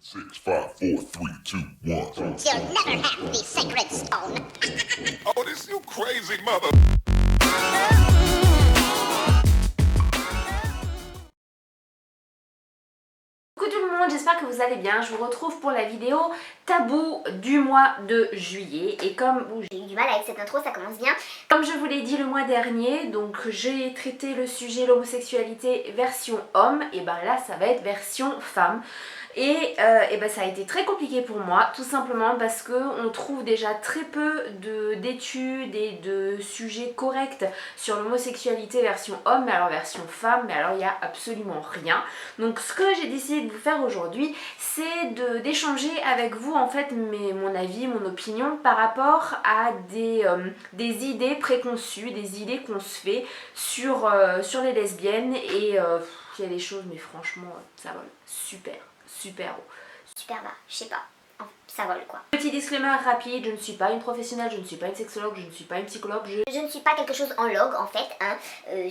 6, 5, 4, 3, 2, 1. You'll never have the sacred stone. Oh, this you crazy mother. Coucou tout le monde, j'espère que vous allez bien. Je vous retrouve pour la vidéo tabou du mois de juillet. Et comme J'ai eu du mal avec cette intro, ça commence bien. comme je vous l'ai dit le mois dernier, donc j'ai traité le sujet l'homosexualité version homme, et ben là ça va être version femme. Et ben ça a été très compliqué pour moi, tout simplement parce qu'on trouve déjà très peu d'études et de sujets corrects sur l'homosexualité version homme, mais alors version femme, mais alors il n'y a absolument rien. Donc ce que j'ai décidé de vous faire aujourd'hui, c'est d'échanger avec vous en fait mon avis, mon opinion par rapport à des idées préconçues, des idées qu'on se fait sur les lesbiennes. Et il y a des choses, mais franchement ça vole super haut. Super bas, je sais pas. Ça vole quoi. Petit disclaimer rapide, je ne suis pas une professionnelle, je ne suis pas une sexologue, je ne suis pas une psychologue, Je ne suis pas quelque chose en log en fait, hein.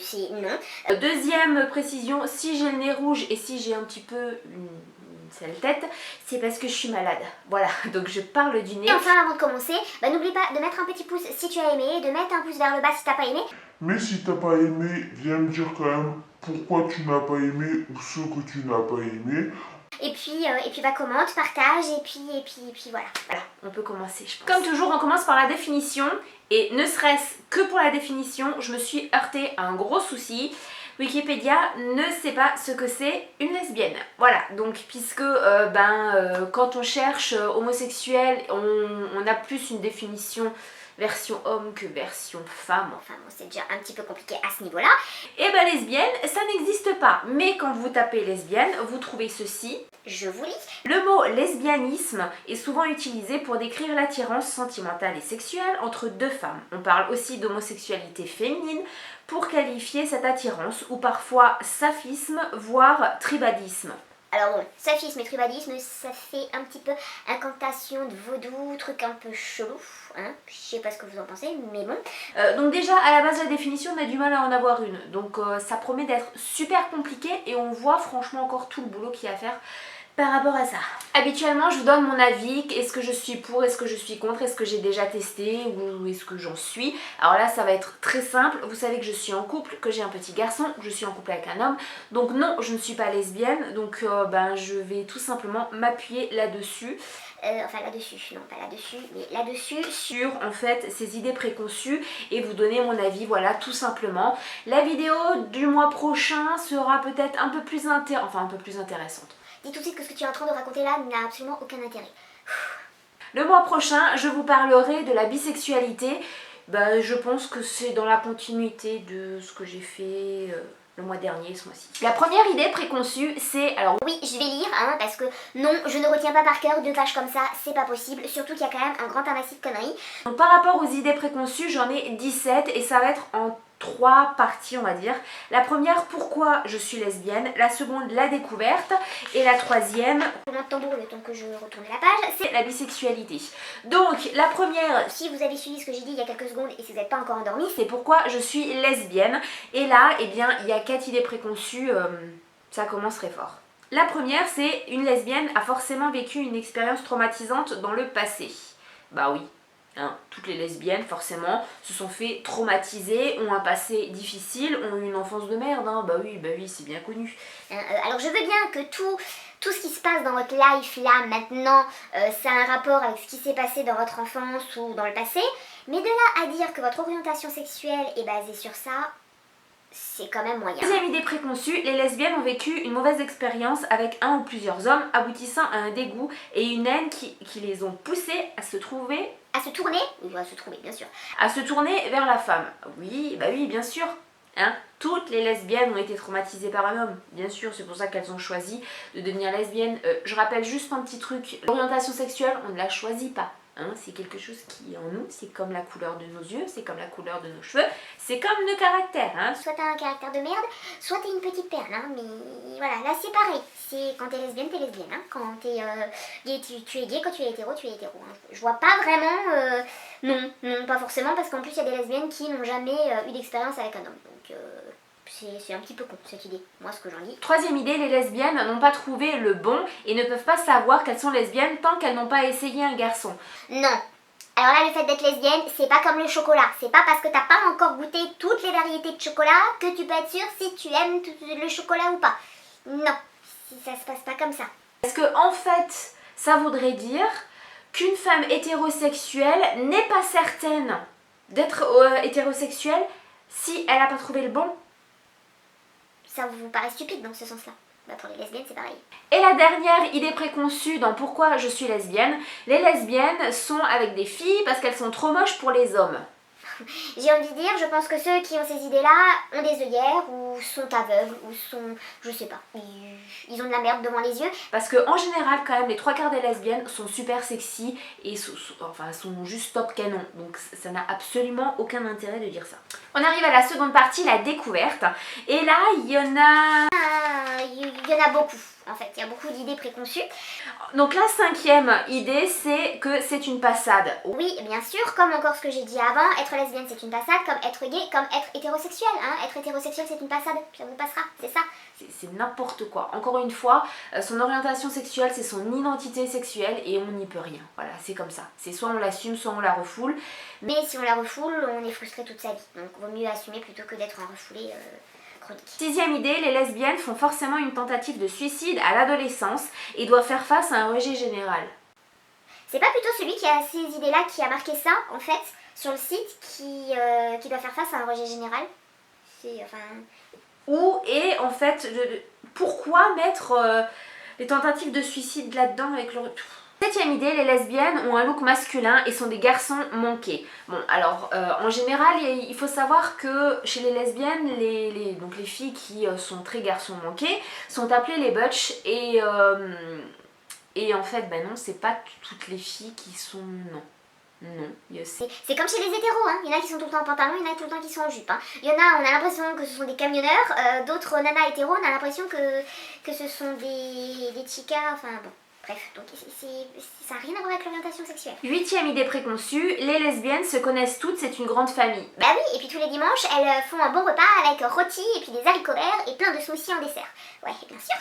C'est non. Deuxième précision, si j'ai le nez rouge et si j'ai un petit peu une sale tête, c'est parce que je suis malade. Voilà, donc je parle du nez. Et enfin, avant de commencer, n'oublie pas de mettre un petit pouce si tu as aimé, de mettre un pouce vers le bas si t'as pas aimé. Mais si t'as pas aimé, viens me dire quand même pourquoi tu n'as pas aimé ou ce que tu n'as pas aimé. Et puis commente, partage, et puis voilà. Voilà, on peut commencer, je pense. Comme toujours, on commence par la définition. Et ne serait-ce que pour la définition, je me suis heurtée à un gros souci. Wikipédia ne sait pas ce que c'est une lesbienne. Voilà, donc puisque quand on cherche homosexuel, on a plus une définition version homme que version femme. Enfin bon, c'est déjà un petit peu compliqué à ce niveau-là. Et ben lesbienne, ça n'existe pas. Mais quand vous tapez lesbienne, vous trouvez ceci. Je vous lis. Le mot lesbianisme est souvent utilisé pour décrire l'attirance sentimentale et sexuelle entre deux femmes. On parle aussi d'homosexualité féminine pour qualifier cette attirance, ou parfois saphisme, voire tribadisme. Alors bon, saphisme et tribalisme, ça fait un petit peu incantation de vaudou, truc un peu chelou, hein. Je sais pas ce que vous en pensez, mais bon. Donc déjà, à la base de la définition, on a du mal à en avoir une. Donc ça promet d'être super compliqué et on voit franchement encore tout le boulot qu'il y a à faire par rapport à ça. Habituellement, je vous donne mon avis. Est-ce que je suis pour, est-ce que je suis contre, est-ce que j'ai déjà testé ou est-ce que j'en suis. Alors là, ça va être très simple. Vous savez que je suis en couple, que j'ai un petit garçon, que je suis en couple avec un homme. Donc non, je ne suis pas lesbienne. Donc je vais tout simplement m'appuyer là-dessus. Enfin là-dessus, non pas là-dessus, mais là-dessus. Sur en fait ces idées préconçues et vous donner mon avis, voilà, tout simplement. La vidéo du mois prochain sera peut-être un peu plus intéressante. Dis tout de suite que ce que tu es en train de raconter là n'a absolument aucun intérêt. Le mois prochain, je vous parlerai de la bisexualité. Je pense que c'est dans la continuité de ce que j'ai fait le mois dernier, ce mois-ci. La première idée préconçue, c'est... Alors oui, je vais lire, hein, parce que non, je ne retiens pas par cœur 2 pages comme ça, c'est pas possible. Surtout qu'il y a quand même un grand amassif de conneries. Donc par rapport aux idées préconçues, j'en ai 17 et ça va être en 3 parties, on va dire. La première, pourquoi je suis lesbienne. La seconde, la découverte. Et la troisième, Roulement de tambour, le temps que je retourne la page, c'est la bisexualité. Donc la première, si vous avez suivi ce que j'ai dit il y a quelques secondes et si vous n'êtes pas encore endormi, c'est pourquoi je suis lesbienne. Et là, eh bien, il y a 4 idées préconçues, ça commence très fort. La première, c'est une lesbienne a forcément vécu une expérience traumatisante dans le passé. Bah oui. Hein, toutes les lesbiennes forcément se sont fait traumatiser, ont un passé difficile, ont eu une enfance de merde, hein. Bah oui, c'est bien connu. Alors je veux bien que tout ce qui se passe dans votre life là maintenant, ça a un rapport avec ce qui s'est passé dans votre enfance ou dans le passé, mais de là à dire que votre orientation sexuelle est basée sur ça, c'est quand même moyen. Deuxième idée préconçue, les lesbiennes ont vécu une mauvaise expérience avec un ou plusieurs hommes, aboutissant à un dégoût et une haine qui les ont poussées à se trouver... À se tourner, ou à se trouver bien sûr. À se tourner vers la femme. Oui, bien sûr. Hein, toutes les lesbiennes ont été traumatisées par un homme, bien sûr, c'est pour ça qu'elles ont choisi de devenir lesbiennes. Je rappelle juste un petit truc, l'orientation sexuelle, on ne la choisit pas. Hein, c'est quelque chose qui est en nous, c'est comme la couleur de nos yeux, c'est comme la couleur de nos cheveux, c'est comme le caractère. Hein. Soit t'as un caractère de merde, soit t'es une petite perle, hein, mais voilà, là c'est pareil. C'est quand t'es lesbienne, hein. Quand t'es gay, tu es gay, quand tu es hétéro, hein. Je vois pas vraiment, non, pas forcément, parce qu'en plus il y a des lesbiennes qui n'ont jamais eu d'expérience avec un homme, donc c'est un petit peu con cette idée, moi ce que j'en dis. Troisième idée, les lesbiennes n'ont pas trouvé le bon et ne peuvent pas savoir qu'elles sont lesbiennes tant qu'elles n'ont pas essayé un garçon. Non. Alors là, le fait d'être lesbienne, c'est pas comme le chocolat. C'est pas parce que t'as pas encore goûté toutes les variétés de chocolat que tu peux être sûr si tu aimes le chocolat ou pas. Non, ça se passe pas comme ça. Parce que en fait, ça voudrait dire qu'une femme hétérosexuelle n'est pas certaine d'être hétérosexuelle si elle n'a pas trouvé le bon. Ça vous paraît stupide dans ce sens-là? Bah pour les lesbiennes, c'est pareil. Et la dernière idée préconçue dans pourquoi je suis lesbienne, les lesbiennes sont avec des filles parce qu'elles sont trop moches pour les hommes. J'ai envie de dire, je pense que ceux qui ont ces idées-là ont des œillères ou sont aveugles ou sont... je sais pas. Ils ont de la merde devant les yeux. Parce que en général, quand même, les trois quarts des lesbiennes sont super sexy et sont juste top canon. Donc ça n'a absolument aucun intérêt de dire ça. On arrive à la seconde partie, la découverte. Et là, il y en a... Il y en a beaucoup. En fait, il y a beaucoup d'idées préconçues. Donc la cinquième idée, c'est que c'est une passade. Oui, bien sûr, comme encore ce que j'ai dit avant, être lesbienne c'est une passade, comme être gay, comme être hétérosexuel. Hein. Être hétérosexuel c'est une passade, ça vous passera, c'est ça. C'est n'importe quoi. Encore une fois, son orientation sexuelle, c'est son identité sexuelle et on n'y peut rien. Voilà, c'est comme ça. C'est soit on l'assume, soit on la refoule. Mais si on la refoule, on est frustré toute sa vie. Donc vaut mieux assumer plutôt que d'être un refoulé chronique. Sixième idée, les lesbiennes font forcément une tentative de suicide à l'adolescence et doivent faire face à un rejet général. C'est pas plutôt celui qui a ces idées-là qui a marqué ça, en fait, sur le site, qui doit faire face à un rejet général? C'est, enfin... Et en fait, pourquoi mettre les tentatives de suicide là-dedans avec le... Septième idée, les lesbiennes ont un look masculin et sont des garçons manqués. Bon, alors, en général, il faut savoir que chez les lesbiennes, donc les filles qui sont très garçons manqués sont appelées les butch et en fait, ben non, c'est pas toutes les filles qui sont... Non, c'est comme chez les hétéros, hein. Il y en a qui sont tout le temps en pantalon, il y en a tout le temps qui sont en jupe. Hein. Il y en a, on a l'impression que ce sont des camionneurs, d'autres nanas hétéros, on a l'impression que ce sont des chicas, enfin bon. Bref, donc ça n'a rien à voir avec l'orientation sexuelle. Huitième idée préconçue, les lesbiennes se connaissent toutes, c'est une grande famille. Bah oui, et puis tous les dimanches, elles font un bon repas avec rôti et puis des haricots verts et plein de smoothies en dessert. Ouais, bien sûr.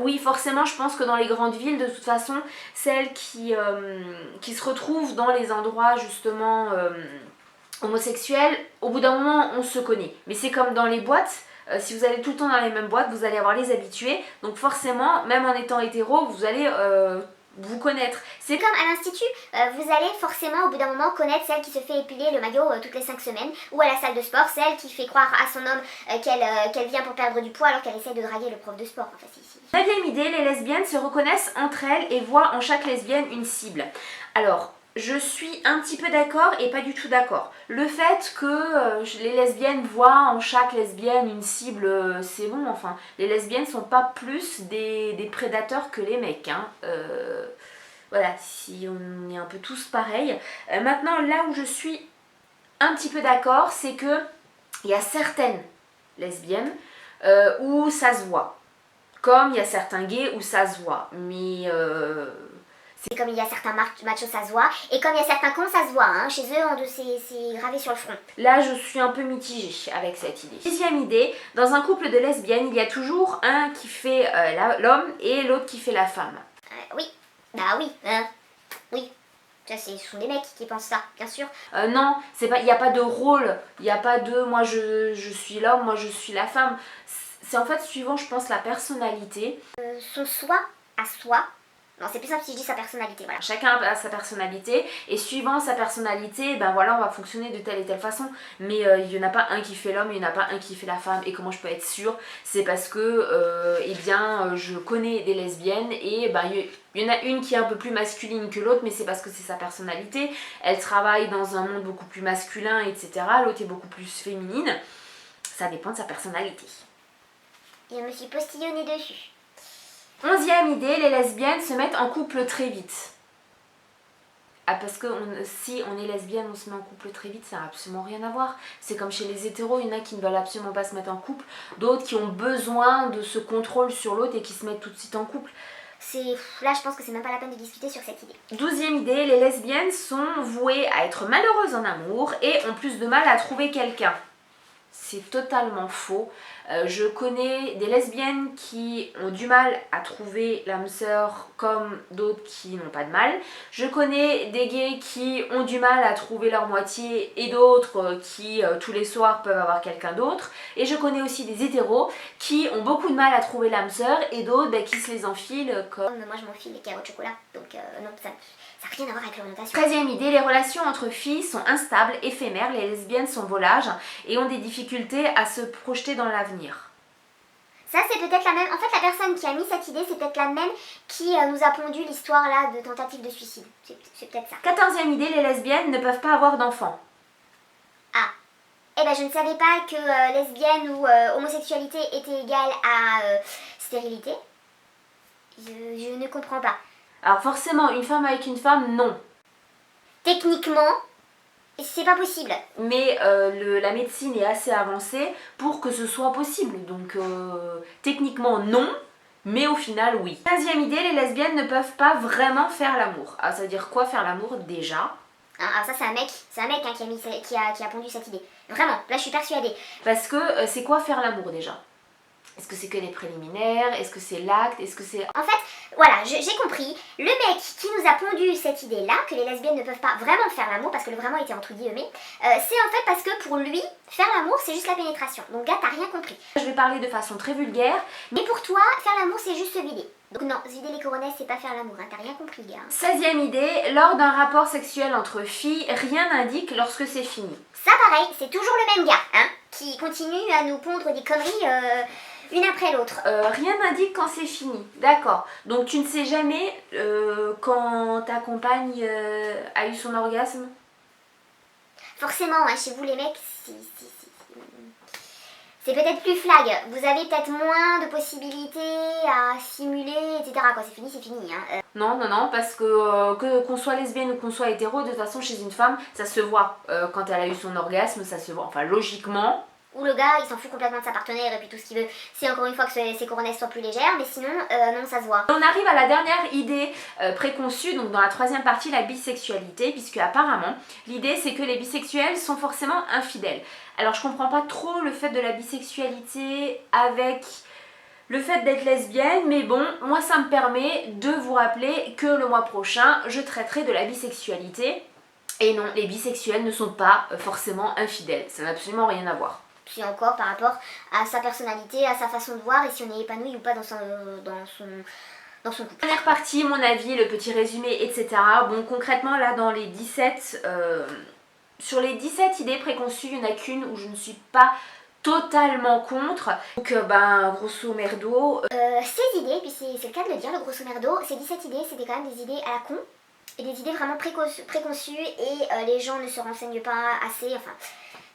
Oui, forcément, je pense que dans les grandes villes, de toute façon, celles qui se retrouvent dans les endroits justement homosexuels, au bout d'un moment, on se connaît. Mais c'est comme dans les boîtes. Si vous allez tout le temps dans les mêmes boîtes, vous allez avoir les habitués. Donc forcément, même en étant hétéro, vous allez vous connaître. C'est comme à l'institut, vous allez forcément au bout d'un moment connaître celle qui se fait épiler le maillot toutes les 5 semaines, ou à la salle de sport, celle qui fait croire à son homme qu'elle vient pour perdre du poids alors qu'elle essaie de draguer le prof de sport. Enfin, Neuvième idée, les lesbiennes se reconnaissent entre elles et voient en chaque lesbienne une cible. Alors, je suis un petit peu d'accord et pas du tout d'accord. Le fait que les lesbiennes voient en chaque lesbienne une cible, c'est bon, enfin, les lesbiennes sont pas plus des prédateurs que les mecs, hein. Voilà, si on est un peu tous pareils. Maintenant, là où je suis un petit peu d'accord, c'est que il y a certaines lesbiennes où ça se voit. Comme il y a certains gays où ça se voit. Mais... c'est comme il y a certains machos, ça se voit, et comme il y a certains cons, ça se voit, hein. Chez eux, c'est gravé sur le front. Là, je suis un peu mitigée avec cette idée. Sixième idée, dans un couple de lesbiennes, il y a toujours un qui fait l'homme et l'autre qui fait la femme. Oui, bah oui, oui. Ça, ce sont des mecs qui pensent ça, bien sûr. Non, il n'y a pas de rôle, il n'y a pas de moi je suis l'homme, moi je suis la femme. C'est en fait suivant, je pense, la personnalité. Son soi à soi. Non, c'est plus simple si je dis sa personnalité, voilà. Chacun a sa personnalité et suivant sa personnalité, ben voilà, on va fonctionner de telle et telle façon. Mais il n'y en a pas un qui fait l'homme, il n'y en a pas un qui fait la femme. Et comment je peux être sûre? C'est parce que, je connais des lesbiennes et ben, il y en a une qui est un peu plus masculine que l'autre, mais c'est parce que c'est sa personnalité. Elle travaille dans un monde beaucoup plus masculin, etc. L'autre est beaucoup plus féminine. Ça dépend de sa personnalité. Et je me suis postillonnée dessus. 11e idée, les lesbiennes se mettent en couple très vite. Ah, parce que si on est lesbienne, on se met en couple très vite, ça n'a absolument rien à voir. C'est comme chez les hétéros, il y en a qui ne veulent absolument pas se mettre en couple, d'autres qui ont besoin de ce contrôle sur l'autre et qui se mettent tout de suite en couple. Là, je pense que c'est même pas la peine de discuter sur cette idée. 12e idée, les lesbiennes sont vouées à être malheureuses en amour et ont plus de mal à trouver quelqu'un. C'est totalement faux. Je connais des lesbiennes qui ont du mal à trouver l'âme sœur comme d'autres qui n'ont pas de mal. Je connais des gays qui ont du mal à trouver leur moitié et d'autres qui tous les soirs peuvent avoir quelqu'un d'autre. Et je connais aussi des hétéros qui ont beaucoup de mal à trouver l'âme sœur et d'autres qui se les enfilent comme... Moi je m'enfile les carreaux de chocolat, donc non, ça n'a rien à voir avec l'orientation. 13e idée, les relations entre filles sont instables, éphémères, les lesbiennes sont volages et ont des difficultés à se projeter dans l'avenir. Ça c'est peut-être la même, en fait la personne qui a mis cette idée c'est peut-être la même qui nous a pondu l'histoire là de tentative de suicide, c'est peut-être ça. 14e idée, les lesbiennes ne peuvent pas avoir d'enfants. Ah, eh ben je ne savais pas que lesbienne ou homosexualité était égale à stérilité. Je ne comprends pas. Alors forcément, une femme avec une femme, non. Techniquement, c'est pas possible. Mais la médecine est assez avancée pour que ce soit possible. Donc techniquement, non. Mais au final, oui. 15e idée, les lesbiennes ne peuvent pas vraiment faire l'amour. Ah, ça veut dire quoi faire l'amour déjà? Alors ça c'est un mec hein, qui a pondu cette idée. Vraiment, là je suis persuadée. Parce que c'est quoi faire l'amour déjà? Est-ce que c'est que les préliminaires? Est-ce que c'est l'acte? Est-ce que c'est... En fait, voilà, j'ai compris. Le mec qui nous a pondu cette idée-là, que les lesbiennes ne peuvent pas vraiment faire l'amour, parce que le vraiment était entre guillemets, c'est en fait parce que pour lui, faire l'amour c'est juste la pénétration. Donc gars, t'as rien compris. Je vais parler de façon très vulgaire. Mais pour toi, faire l'amour c'est juste se vider. Donc non, se vider les coronets c'est pas faire l'amour, hein. T'as rien compris gars. 16e idée, lors d'un rapport sexuel entre filles, rien n'indique lorsque c'est fini. Ça pareil, c'est toujours le même gars, hein, qui continue à nous pondre des conneries une après l'autre. Rien n'indique quand c'est fini, d'accord. Donc tu ne sais jamais quand ta compagne a eu son orgasme? Forcément, hein, chez vous les mecs, c'est peut-être plus flag. Vous avez peut-être moins de possibilités à simuler, etc. Quand c'est fini, hein. Non, parce que qu'on soit lesbienne ou qu'on soit hétéro, de toute façon chez une femme, ça se voit. Quand elle a eu son orgasme, ça se voit. Enfin, logiquement. Ou le gars, il s'en fout complètement de sa partenaire et puis tout ce qu'il veut, c'est encore une fois que ses coronets soient plus légères, mais sinon, non, ça se voit. On arrive à la dernière idée préconçue, donc dans la 3e partie, la bisexualité, puisque apparemment, l'idée c'est que les bisexuels sont forcément infidèles. Alors je comprends pas trop le fait de la bisexualité avec le fait d'être lesbienne, mais bon, moi ça me permet de vous rappeler que le mois prochain, je traiterai de la bisexualité. Et non, les bisexuels ne sont pas forcément infidèles, ça n'a absolument rien à voir. Puis encore par rapport à sa personnalité, à sa façon de voir et si on est épanoui ou pas dans son couple. Première partie, mon avis, le petit résumé, etc. Bon, concrètement, là, dans les 17... sur les 17 idées préconçues, il n'y en a qu'une où je ne suis pas totalement contre. Donc, grosso merdo... Ces idées, puis c'est le cas de le dire, le grosso merdo, ces 17 idées, c'était quand même des idées à la con. Et des idées vraiment préconçues et les gens ne se renseignent pas assez, enfin...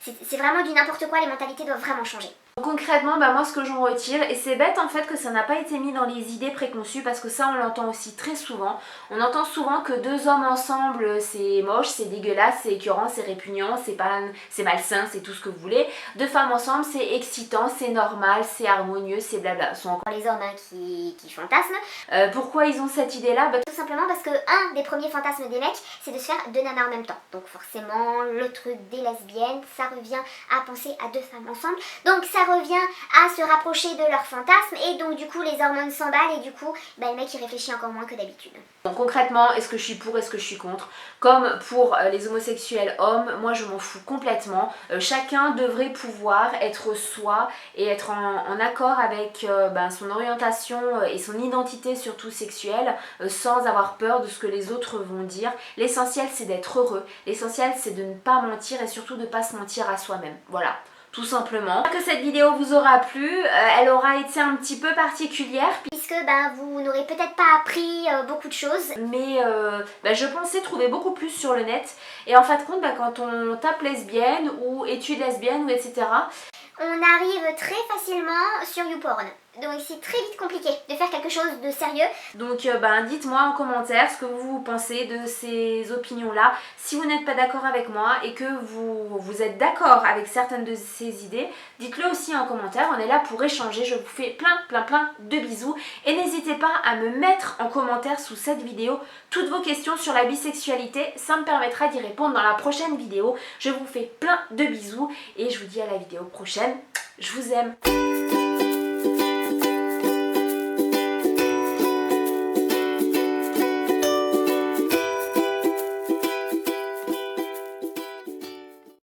C'est vraiment du n'importe quoi, les mentalités doivent vraiment changer. Concrètement, moi ce que j'en retire, et c'est bête en fait que ça n'a pas été mis dans les idées préconçues parce que ça on l'entend aussi très souvent. On entend souvent que 2 hommes ensemble c'est moche, c'est dégueulasse, c'est écœurant, c'est répugnant, c'est malsain, c'est tout ce que vous voulez. 2 femmes ensemble c'est excitant, c'est normal, c'est harmonieux, c'est blabla. Ce sont encore les hommes qui fantasment. Pourquoi ils ont cette idée là? Tout simplement parce que un des premiers fantasmes des mecs c'est de se faire 2 nanas en même temps. Donc forcément le truc des lesbiennes ça revient à penser à 2 femmes ensemble. Donc ça revient à se rapprocher de leur fantasme et donc du coup les hormones s'emballent et du coup le mec il réfléchit encore moins que d'habitude. Bon, concrètement, est-ce que je suis pour, est-ce que je suis contre? Comme pour les homosexuels hommes, moi je m'en fous complètement. Chacun devrait pouvoir être soi et être en accord avec son orientation et son identité surtout sexuelle sans avoir peur de ce que les autres vont dire. L'essentiel c'est d'être heureux, l'essentiel c'est de ne pas mentir et surtout de ne pas se mentir à soi-même. Voilà. Tout simplement. J'espère que cette vidéo vous aura plu, elle aura été un petit peu particulière puisque vous n'aurez peut-être pas appris beaucoup de choses. Mais je pensais trouver beaucoup plus sur le net et en fin de compte quand on tape lesbienne ou études lesbiennes ou etc. On arrive très facilement sur YouPorn. Donc c'est très vite compliqué de faire quelque chose de sérieux. Donc dites-moi en commentaire ce que vous pensez de ces opinions-là. Si vous n'êtes pas d'accord avec moi et que vous êtes d'accord avec certaines de ces idées, dites-le aussi en commentaire. On est là pour échanger. Je vous fais plein de bisous. Et n'hésitez pas à me mettre en commentaire sous cette vidéo toutes vos questions sur la bisexualité. Ça me permettra d'y répondre dans la prochaine vidéo. Je vous fais plein de bisous et je vous dis à la vidéo prochaine. Je vous aime.